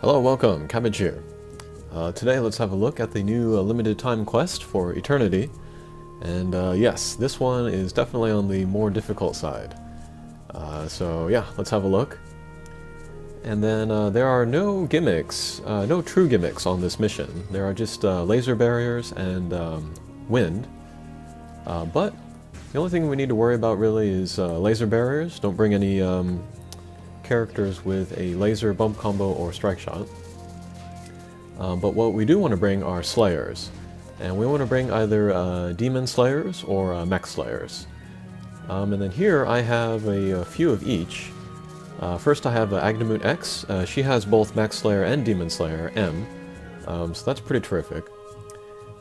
Hello, welcome, Cabbage here. Today let's have a look at the new limited time quest for Eternity. And yes, this one is definitely on the more difficult side. So yeah, let's have a look. And then there are no gimmicks, no true gimmicks on this mission. There are just laser barriers and wind. But the only thing we need to worry about really is laser barriers. Don't bring any characters with a laser bump combo or strike shot. But what we do want to bring are slayers. And we want to bring either demon slayers or mech slayers. And then here I have a few of each. First I have Agnemut X. She has both mech slayer and demon slayer M. So that's pretty terrific.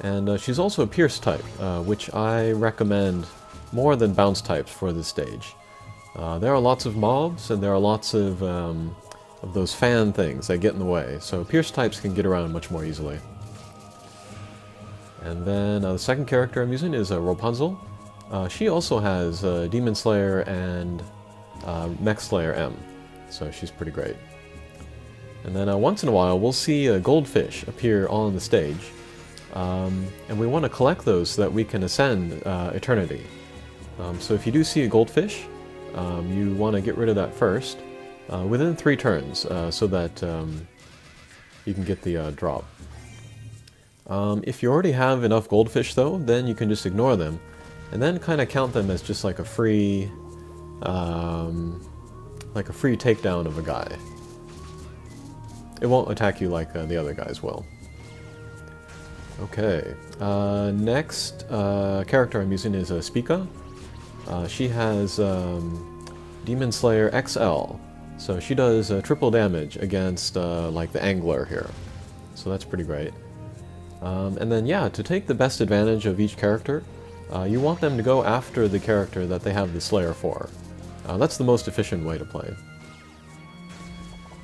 And she's also a pierce type, which I recommend more than bounce types for this stage. There are lots of mobs, and there are lots of those fan things that get in the way, so pierce types can get around much more easily. And then the second character I'm using is Rapunzel. She also has Demon Slayer and Mech Slayer M, so she's pretty great. And then once in a while we'll see a goldfish appear on the stage, and we want to collect those so that we can ascend Eternity. So if you do see a goldfish, you want to get rid of that first, within 3 turns, so that you can get the drop. If you already have enough goldfish though, then you can just ignore them, and then kind of count them as just like a free takedown of a guy. It won't attack you like the other guys will. Okay, next character I'm using is Spica. She has Demon Slayer XL, so she does triple damage against like the angler here, so that's pretty great. And then yeah, to take the best advantage of each character, you want them to go after the character that they have the Slayer for. That's the most efficient way to play.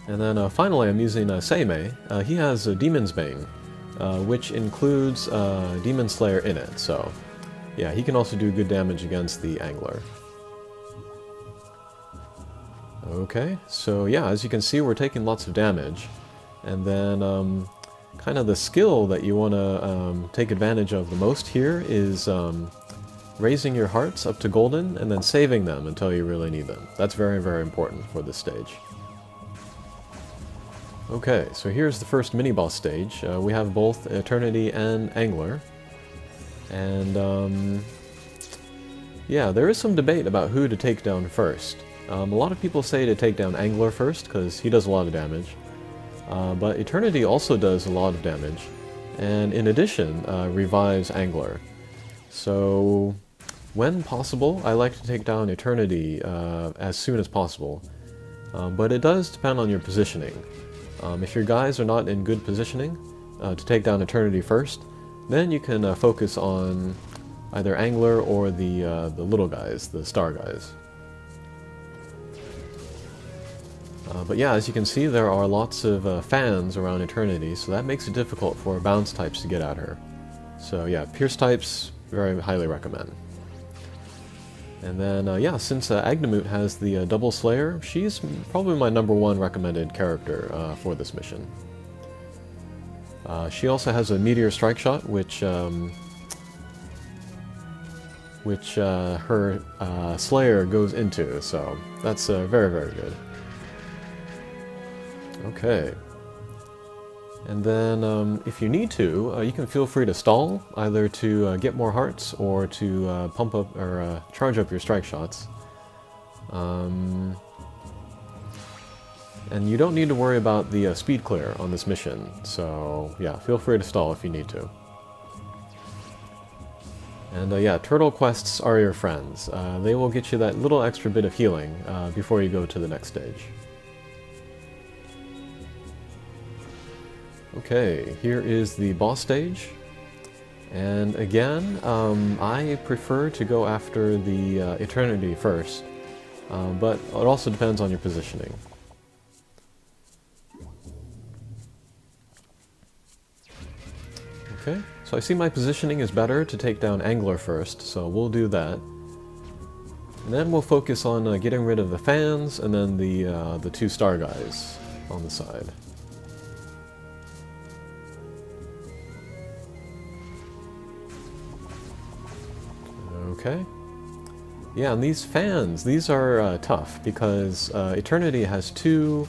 And then finally I'm using Seimei. He has Demon's Bane, which includes Demon Slayer in it, so yeah, he can also do good damage against the angler. Okay, so yeah, as you can see we're taking lots of damage, and then kind of the skill that you want to take advantage of the most here is raising your hearts up to golden and then saving them until you really need them. That's very, very important for this stage. Okay, so here's the first mini-boss stage. We have both Eternity and Angler. And yeah, there is some debate about who to take down first. A lot of people say to take down Angler first, because he does a lot of damage. But Eternity also does a lot of damage, and in addition, revives Angler. So, when possible, I like to take down Eternity as soon as possible. But it does depend on your positioning. If your guys are not in good positioning to take down Eternity first, then you can focus on either Angler or the little guys, the star guys. But yeah, as you can see, there are lots of fans around Eternity, so that makes it difficult for bounce types to get at her. So yeah, pierce types, very highly recommend. And then yeah, since Agnemut has the double Slayer, she's probably my #1 recommended character for this mission. She also has a Meteor Strike Shot, which her Slayer goes into, so that's very, very good. Okay. And then, if you need to, you can feel free to stall, either to get more hearts or to pump up or charge up your strike shots. And you don't need to worry about the speed clear on this mission, so yeah, feel free to stall if you need to. And yeah, turtle quests are your friends. They will get you that little extra bit of healing before you go to the next stage. Okay, here is the boss stage. And again, I prefer to go after the Eternity first, but it also depends on your positioning. Okay, so I see my positioning is better to take down Angler first, so we'll do that. And then we'll focus on getting rid of the fans and then the 2 star guys on the side. Okay. Yeah, and these fans, these are tough because Eternity has two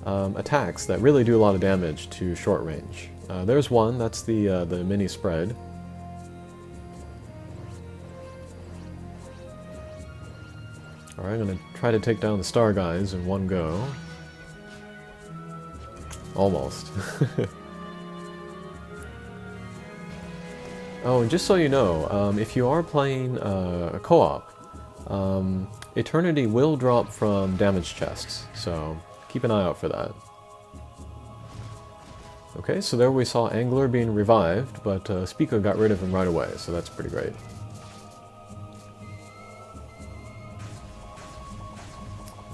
attacks that really do a lot of damage to short range. There's one, that's the mini spread. Alright, I'm going to try to take down the star guys in one go. Almost. Oh, and just so you know, if you are playing a co-op, Eternity will drop from damage chests, so keep an eye out for that. Okay, so there we saw Angler being revived, but Spica got rid of him right away, so that's pretty great.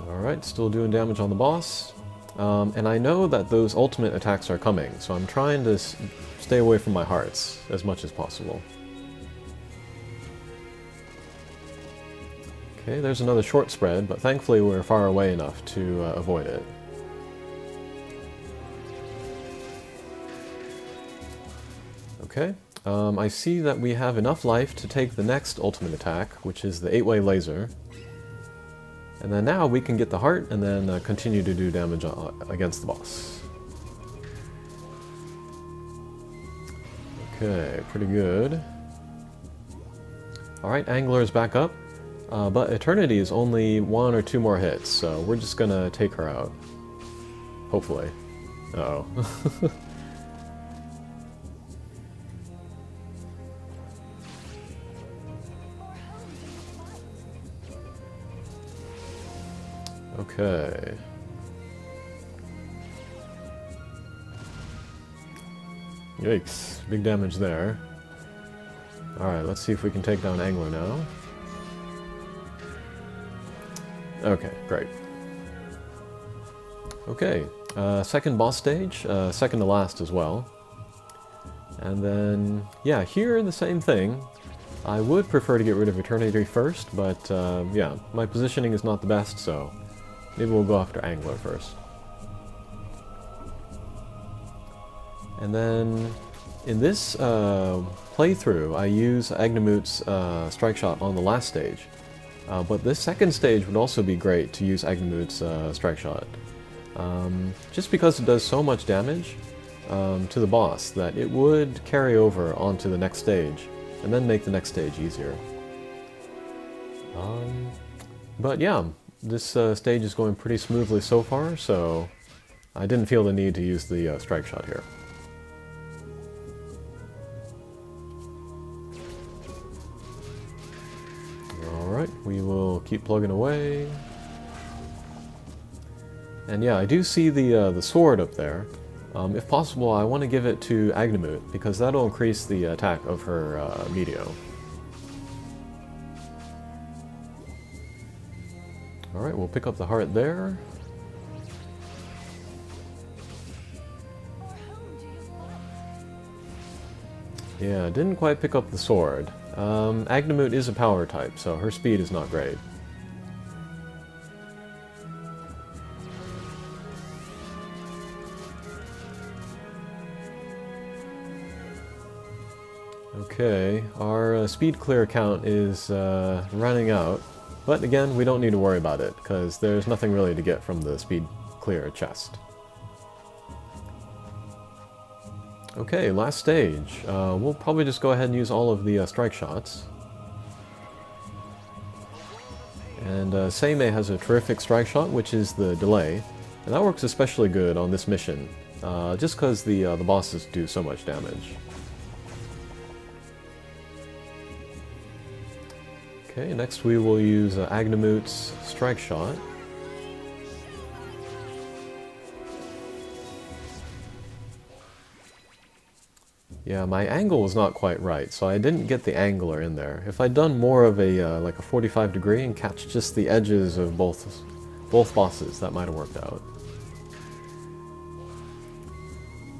Alright, still doing damage on the boss. And I know that those ultimate attacks are coming, so I'm trying to stay away from my hearts as much as possible. Okay, there's another short spread, but thankfully we're far away enough to avoid it. Okay, I see that we have enough life to take the next ultimate attack, which is the 8-way laser. And then now we can get the heart and then continue to do damage against the boss. Okay, pretty good. Alright, Angler is back up. But Eternity is only 1 or 2 more hits, so we're just gonna take her out. Hopefully. Uh-oh. Okay. Yikes. Big damage there. Alright, let's see if we can take down Angler now. Okay, great. Okay, second boss stage, second to last as well. And then, yeah, here the same thing. I would prefer to get rid of Eternity first, but yeah, my positioning is not the best, so maybe we'll go after Angler first. And then, in this playthrough, I use Agnemut's strike shot on the last stage. But this second stage would also be great to use Agnemut's strike shot. Just because it does so much damage to the boss that it would carry over onto the next stage, and then make the next stage easier. But yeah, this stage is going pretty smoothly so far, so I didn't feel the need to use the strike shot here. Alright, we will keep plugging away. And yeah, I do see the sword up there. If possible, I want to give it to Agnemut, because that'll increase the attack of her Meteo. Alright, we'll pick up the heart there. Yeah, didn't quite pick up the sword. Agnemut is a power type, so her speed is not great. Okay, our speed clear count is running out, but again, we don't need to worry about it, because there's nothing really to get from the speed clear chest. Okay, last stage. We'll probably just go ahead and use all of the strike shots. And Seimei has a terrific strike shot, which is the delay, and that works especially good on this mission, just because the bosses do so much damage. Okay, next we will use Agnemut's strike shot. Yeah, my angle was not quite right, so I didn't get the angler in there. If I'd done more of a like a 45 degree and catch just the edges of both bosses, that might have worked out.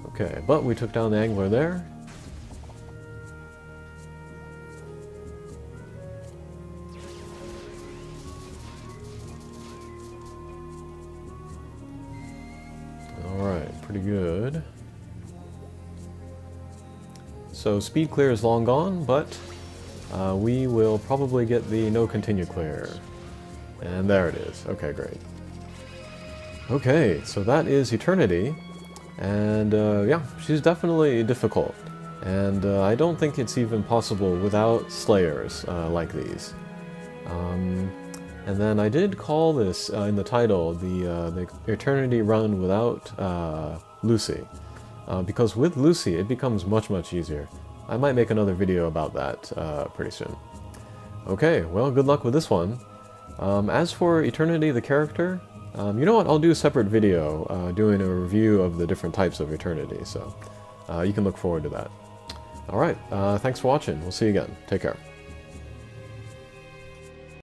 Okay, but we took down the angler there. Alright, pretty good. So speed clear is long gone, but we will probably get the no continue clear. And there it is. Okay, great. Okay, so that is Eternity. And yeah, she's definitely difficult. And I don't think it's even possible without Slayers like these. And then I did call this in the title the Eternity run without Lucy. Because with Lucy it becomes much easier. I might make another video about that pretty soon. Okay, well, good luck with this one. As for Eternity the character, you know what, I'll do a separate video doing a review of the different types of Eternity, so you can look forward to that. Alright, thanks for watching. We'll see you again. Take care.